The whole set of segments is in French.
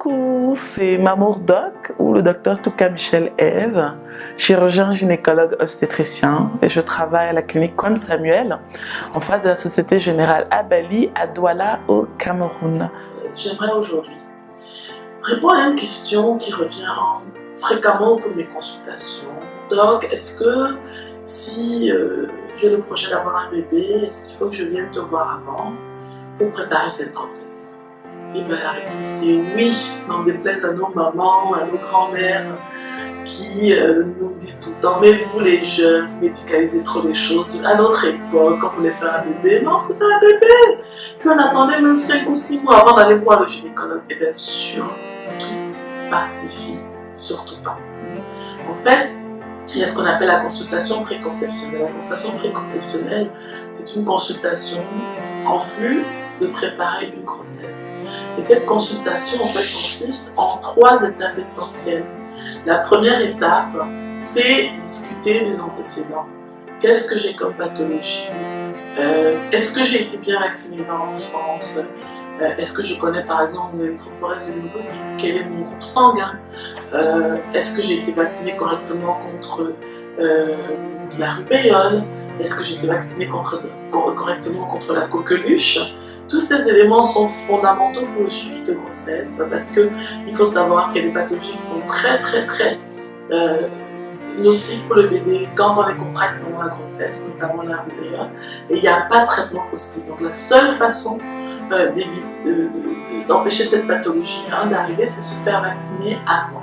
Coucou, c'est Mamour Doc ou le docteur Touka Michel Eve, chirurgien gynécologue obstétricien, et je travaille à la clinique Kwame Samuel en face de la Société Générale à Bali, à Douala au Cameroun. J'aimerais aujourd'hui répondre à une question qui revient fréquemment au cours de mes consultations. Doc, est-ce que si j'ai le projet d'avoir un bébé, est-ce qu'il faut que je vienne te voir avant pour préparer cette grossesse? Et bien la réponse est oui, n'en déplaise à nos mamans, à nos grands-mères qui nous disent tout le temps, mais vous les jeunes, vous médicalisez trop les choses. À notre époque, quand on voulait faire un bébé, non, il faut faire un bébé. Puis on attendait même 5 ou 6 mois avant d'aller voir le gynécologue. Et bien surtout pas les filles, surtout pas. En fait, il y a ce qu'on appelle la consultation préconceptionnelle. La consultation préconceptionnelle, c'est une consultation en vue de préparer une grossesse. Et cette consultation en fait consiste en 3 étapes essentielles. La première étape, c'est discuter des antécédents. Qu'est-ce que j'ai comme pathologie? Est-ce que j'ai été bien vaccinée dans l'enfance? Est-ce que je connais par exemple l'électrophorèse de l'hémoglobine? Quel est mon groupe sanguin? Est-ce que j'ai été vaccinée correctement contre la rubéole? Est-ce que j'ai été vaccinée correctement contre la coqueluche? Tous ces éléments sont fondamentaux pour le suivi de grossesse parce qu'il faut savoir qu'il y a des pathologies qui sont très nocives pour le bébé quand on les contracte pendant la grossesse, notamment la rubéole, et il n'y a pas de traitement possible. Donc la seule façon d'empêcher cette pathologie d'arriver, c'est se faire vacciner avant.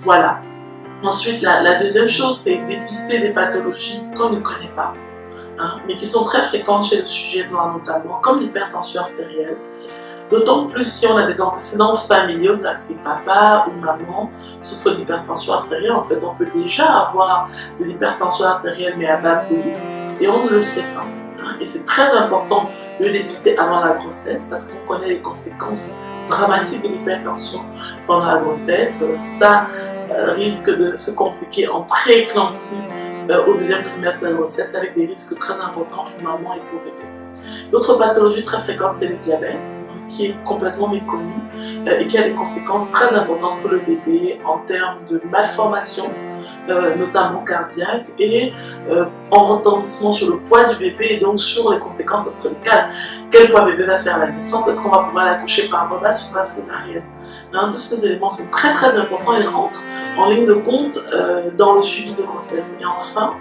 Voilà. Ensuite, la deuxième chose, c'est dépister des pathologies qu'on ne connaît pas. Mais qui sont très fréquentes chez le sujet noir notamment, comme l'hypertension artérielle. D'autant plus si on a des antécédents familiaux, c'est-à-dire si papa ou maman souffre d'hypertension artérielle, en fait on peut déjà avoir de l'hypertension artérielle mais à bas bruit, et on ne le sait pas. Et c'est très important de le dépister avant la grossesse parce qu'on connaît les conséquences dramatiques de l'hypertension pendant la grossesse. Ça risque de se compliquer en prééclampsie au deuxième trimestre de la grossesse avec des risques très importants pour maman et pour bébé. L'autre pathologie très fréquente, c'est le diabète, qui est complètement méconnu et qui a des conséquences très importantes pour le bébé en termes de malformation, notamment cardiaque, et en retentissement sur le poids du bébé et donc sur les conséquences obstétricales. Quel poids bébé va faire à la naissance? Est-ce qu'on va pouvoir l'accoucher par voie basse ou par césarienne? Tous ces éléments sont très importants et rentrent en ligne de compte dans le suivi de grossesse. Et enfin,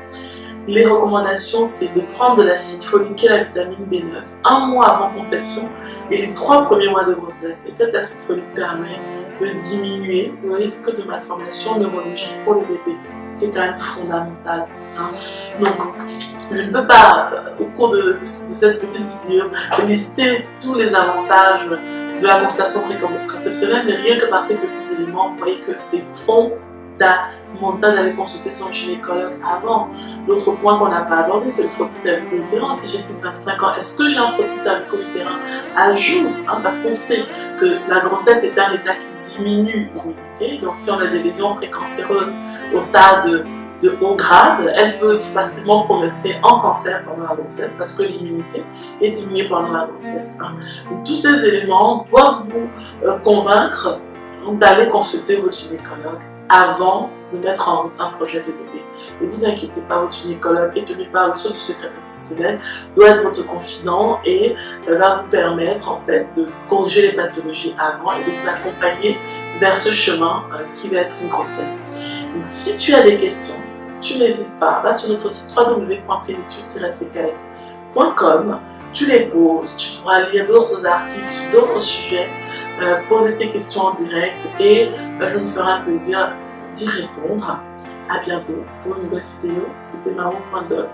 les recommandations, c'est de prendre de l'acide folique et la vitamine B9 1 mois avant conception et les 3 premiers mois de grossesse. Et cet acide folique permet de diminuer le risque de malformation neurologique pour le bébé, ce qui est quand même fondamental. Donc, je ne peux pas, au cours de cette petite vidéo, lister tous les avantages de la consultation préconceptionnelle, mais rien que par ces petits éléments, vous voyez que c'est fondamental d'aller consulter son gynécologue avant. L'autre point qu'on n'a pas abordé, c'est le frottis cervico-utérin. Si j'ai plus de 25 ans, est-ce que j'ai un frottis cervico-utérin à jour? Parce qu'on sait que la grossesse est un état qui diminue l'immunité. Donc si on a des lésions précancéreuses au stade de haut grade, elles peuvent facilement progresser en cancer pendant la grossesse parce que l'immunité est diminuée pendant la grossesse. Donc, tous ces éléments doivent vous convaincre d'aller consulter votre gynécologue avant de mettre en route un projet de bébé. Ne vous inquiétez pas, votre gynécologue est tenu par le sceau du secret professionnel, doit être votre confident et va vous permettre en fait de corriger les pathologies avant et de vous accompagner vers ce chemin qui va être une grossesse. Donc, si tu as des questions, tu n'hésites pas, va sur notre site www.plénitude-cks.com, tu les poses, tu pourras lire d'autres articles sur d'autres sujets, poser tes questions en direct et je me ferai un plaisir d'y répondre. À bientôt pour une nouvelle vidéo. C'était Mamour.doc.